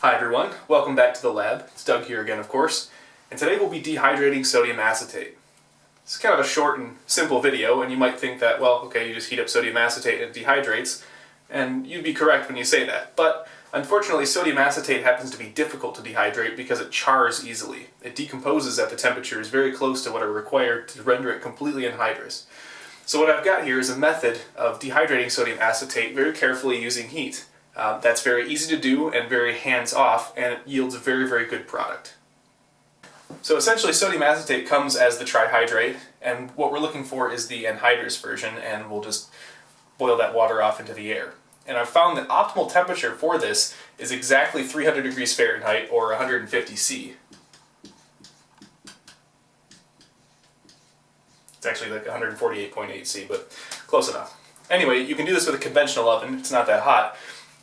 Hi everyone, welcome back to the lab. It's Doug here again, of course, and today we'll be dehydrating sodium acetate. It's kind of a short and simple video, and you might think that, well, okay, you just heat up sodium acetate and it dehydrates, and you'd be correct when you say that. But unfortunately, sodium acetate happens to be difficult to dehydrate because it chars easily. It decomposes at the temperatures very close to what are required to render it completely anhydrous. So what I've got here is a method of dehydrating sodium acetate very carefully using heat. That's very easy to do and very hands-off, and it yields a very, very good product. So essentially sodium acetate comes as the trihydrate, and what we're looking for is the anhydrous version, and we'll just boil that water off into the air. And I've found that optimal temperature for this is exactly 300 degrees Fahrenheit or 150 C. It's actually like 148.8 C, but close enough. Anyway, you can do this with a conventional oven. It's not that hot.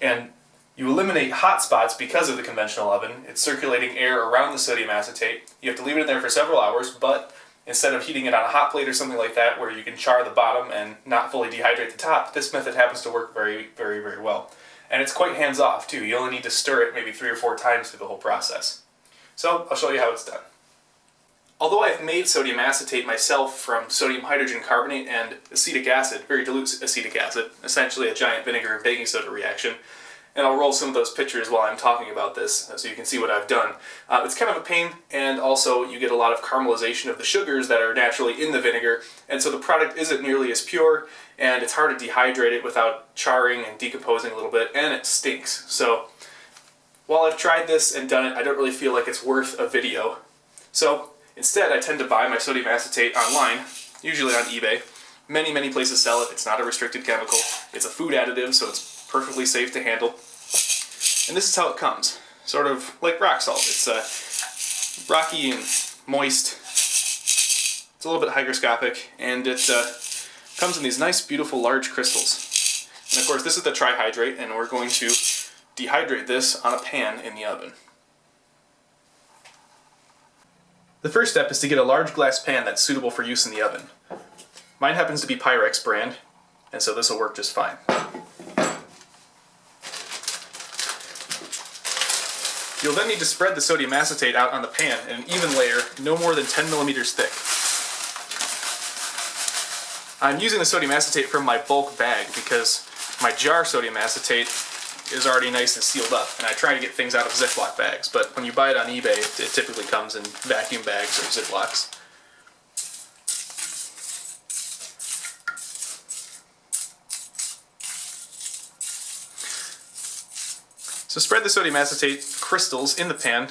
And you eliminate hot spots because of the conventional oven. It's circulating air around the sodium acetate. You have to leave it in there for several hours, but instead of heating it on a hot plate or something like that where you can char the bottom and not fully dehydrate the top, this method happens to work very, very, very well. And it's quite hands-off too. You only need to stir it maybe 3 or 4 times through the whole process. So I'll show you how it's done. Although I've made sodium acetate myself from sodium hydrogen carbonate and acetic acid, very dilute acetic acid, essentially a giant vinegar and baking soda reaction, and I'll roll some of those pictures while I'm talking about this so you can see what I've done. It's kind of a pain, and also you get a lot of caramelization of the sugars that are naturally in the vinegar, and so the product isn't nearly as pure, and it's hard to dehydrate it without charring and decomposing a little bit, and it stinks. So while I've tried this and done it, I don't really feel like it's worth a video. So instead, I tend to buy my sodium acetate online, usually on eBay. Many, many places sell it. It's not a restricted chemical. It's a food additive, so it's perfectly safe to handle. And this is how it comes. Sort of like rock salt. It's rocky and moist. It's a little bit hygroscopic, and it comes in these nice, beautiful, large crystals. And of course, this is the trihydrate, and we're going to dehydrate this on a pan in the oven. The first step is to get a large glass pan that's suitable for use in the oven. Mine happens to be Pyrex brand, and so this will work just fine. You'll then need to spread the sodium acetate out on the pan in an even layer, no more than 10 millimeters thick. I'm using the sodium acetate from my bulk bag because my jar sodium acetate is already nice and sealed up, and I try to get things out of Ziploc bags, but when you buy it on eBay, it typically comes in vacuum bags or Ziplocs. So spread the sodium acetate crystals in the pan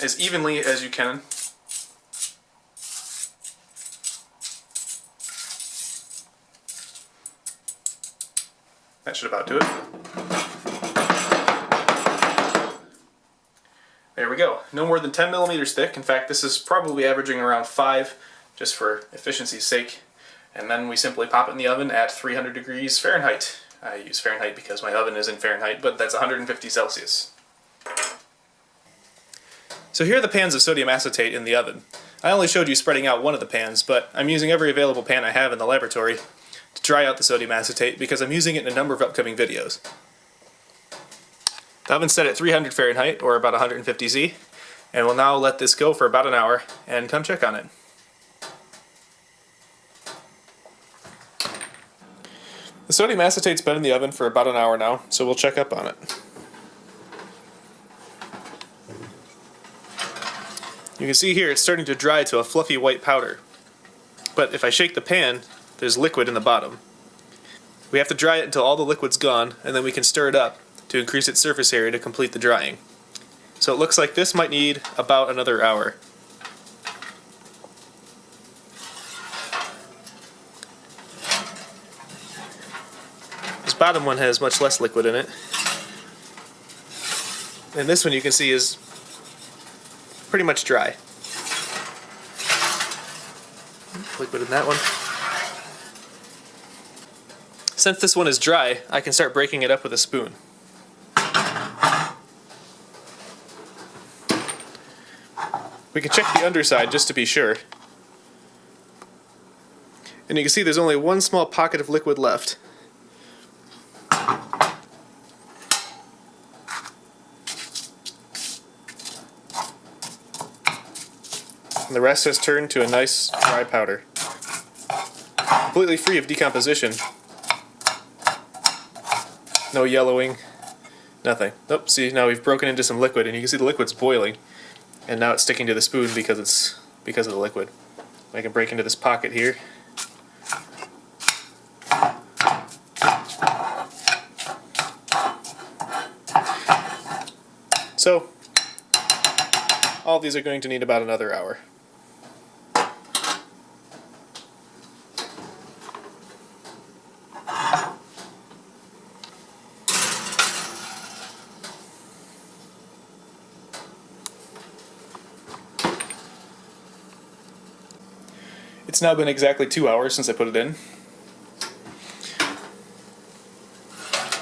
as evenly as you can. That should about do it. There we go. No more than 10 millimeters thick. In fact, this is probably averaging around 5, just for efficiency's sake. And then we simply pop it in the oven at 300 degrees Fahrenheit. I use Fahrenheit because my oven is in Fahrenheit, but that's 150 Celsius. So here are the pans of sodium acetate in the oven. I only showed you spreading out one of the pans, but I'm using every available pan I have in the laboratory to dry out the sodium acetate because I'm using it in a number of upcoming videos. The oven's set at 300 Fahrenheit, or about 150 C, and we'll now let this go for about an hour and come check on it. The sodium acetate's been in the oven for about an hour now, so we'll check up on it. You can see here it's starting to dry to a fluffy white powder. But if I shake the pan, there's liquid in the bottom. We have to dry it until all the liquid's gone, and then we can stir it up to increase its surface area to complete the drying. So it looks like this might need about another hour. This bottom one has much less liquid in it. And this one you can see is pretty much dry. Liquid in that one. Since this one is dry, I can start breaking it up with a spoon. We can check the underside just to be sure. And you can see there's only one small pocket of liquid left. And the rest has turned to a nice dry powder. Completely free of decomposition. No yellowing, nothing. Nope, see, now we've broken into some liquid, and you can see the liquid's boiling. And now it's sticking to the spoon because of the liquid. I can break into this pocket here. So, all of these are going to need about another hour. It's now been exactly 2 hours since I put it in.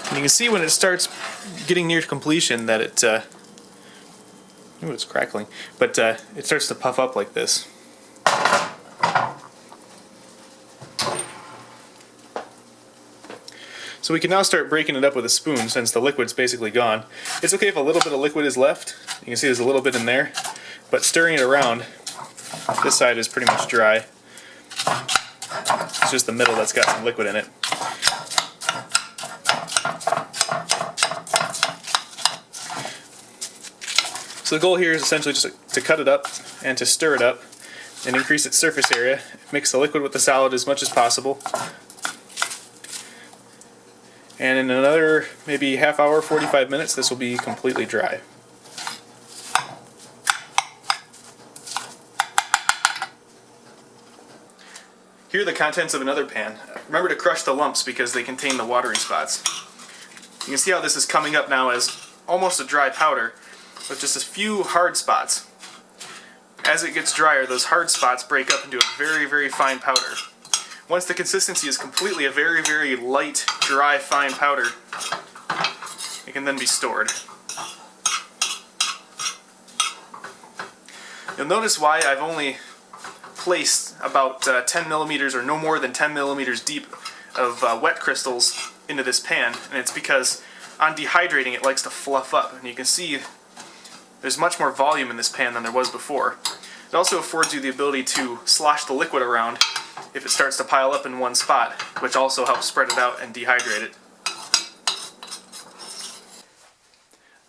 And you can see when it starts getting near completion that it, ooh, it's crackling, but it starts to puff up like this. So we can now start breaking it up with a spoon since the liquid's basically gone. It's okay if a little bit of liquid is left. You can see there's a little bit in there, but stirring it around, this side is pretty much dry. It's just the middle that's got some liquid in it. So the goal here is essentially just to cut it up and to stir it up and increase its surface area. Mix the liquid with the solid as much as possible. And in another maybe half hour, 45 minutes, this will be completely dry. Here are the contents of another pan. Remember to crush the lumps because they contain the watery spots. You can see how this is coming up now as almost a dry powder with just a few hard spots. As it gets drier, those hard spots break up into a very, very fine powder. Once the consistency is completely a very, very light, dry, fine powder, it can then be stored. You'll notice why I've only placed about 10 millimeters or no more than 10 millimeters deep of wet crystals into this pan, and it's because on dehydrating it likes to fluff up, and you can see there's much more volume in this pan than there was before. It also affords you the ability to slosh the liquid around if it starts to pile up in one spot, which also helps spread it out and dehydrate it.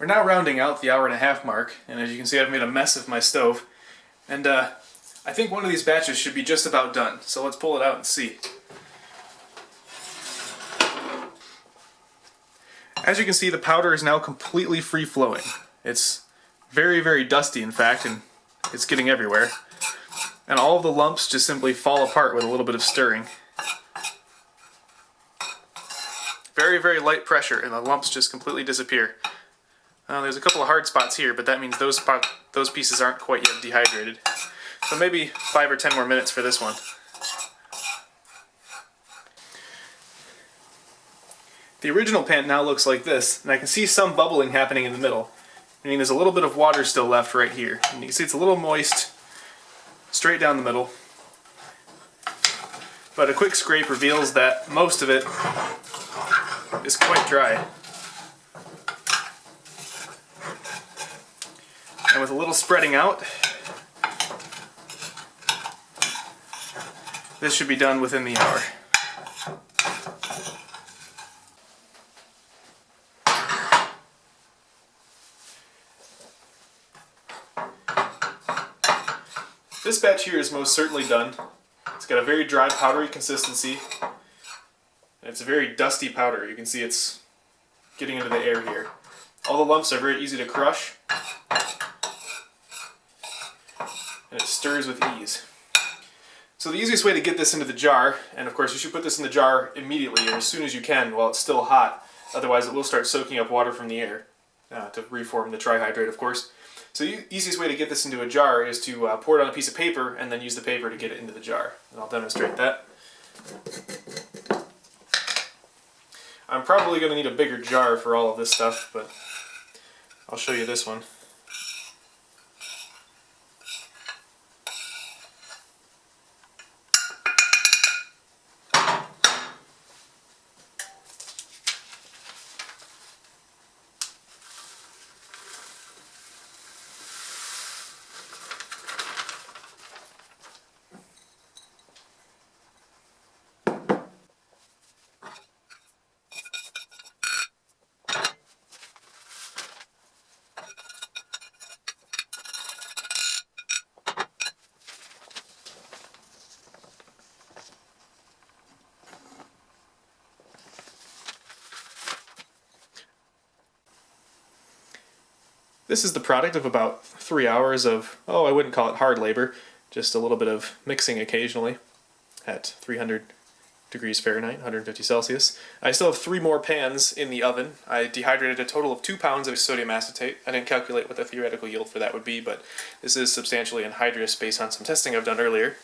We're now rounding out the hour-and-a-half mark, and as you can see I've made a mess of my stove, and I think one of these batches should be just about done, so let's pull it out and see. As you can see, the powder is now completely free-flowing. It's very, very dusty, in fact, and it's getting everywhere. And all of the lumps just simply fall apart with a little bit of stirring. Very, very light pressure, and the lumps just completely disappear. There's a couple of hard spots here, but that means those pieces aren't quite yet dehydrated. So maybe 5 or 10 more minutes for this one. The original pan now looks like this, and I can see some bubbling happening in the middle. Meaning there's a little bit of water still left right here. And you can see it's a little moist straight down the middle. But a quick scrape reveals that most of it is quite dry. And with a little spreading out, this should be done within the hour. This batch here is most certainly done. It's got a very dry, powdery consistency. And it's a very dusty powder. You can see it's getting into the air here. All the lumps are very easy to crush. And it stirs with ease. So the easiest way to get this into the jar, and of course you should put this in the jar immediately or as soon as you can while it's still hot, otherwise it will start soaking up water from the air to reform the trihydrate, of course. So the easiest way to get this into a jar is to pour it on a piece of paper and then use the paper to get it into the jar. And I'll demonstrate that. I'm probably going to need a bigger jar for all of this stuff, but I'll show you this one. This is the product of about 3 hours of, oh, I wouldn't call it hard labor, just a little bit of mixing occasionally at 300 degrees Fahrenheit, 150 Celsius. I still have 3 more pans in the oven. I dehydrated a total of 2 pounds of sodium acetate. I didn't calculate what the theoretical yield for that would be, but this is substantially anhydrous based on some testing I've done earlier.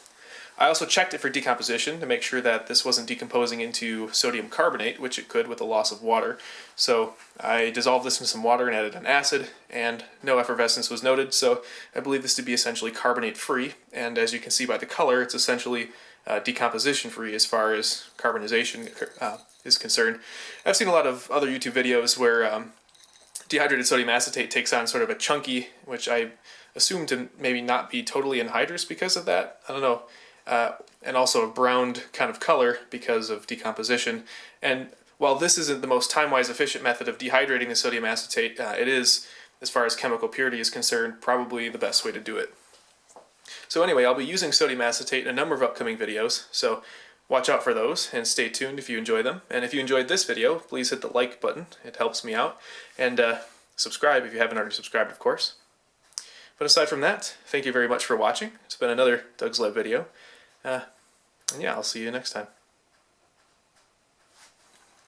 I also checked it for decomposition to make sure that this wasn't decomposing into sodium carbonate, which it could with the loss of water. So I dissolved this in some water and added an acid, and no effervescence was noted, so I believe this to be essentially carbonate-free, and as you can see by the color, it's essentially decomposition-free as far as carbonization is concerned. I've seen a lot of other YouTube videos where dehydrated sodium acetate takes on sort of a chunky, which I assume to maybe not be totally anhydrous because of that. I don't know. And also a browned kind of color because of decomposition. And while this isn't the most time-wise efficient method of dehydrating the sodium acetate, it is, as far as chemical purity is concerned, probably the best way to do it. So anyway, I'll be using sodium acetate in a number of upcoming videos, so watch out for those and stay tuned if you enjoy them. And if you enjoyed this video, please hit the like button, it helps me out, and subscribe if you haven't already subscribed, of course. But aside from that, thank you very much for watching. It's been another Doug's Lab video. And yeah, I'll see you next time.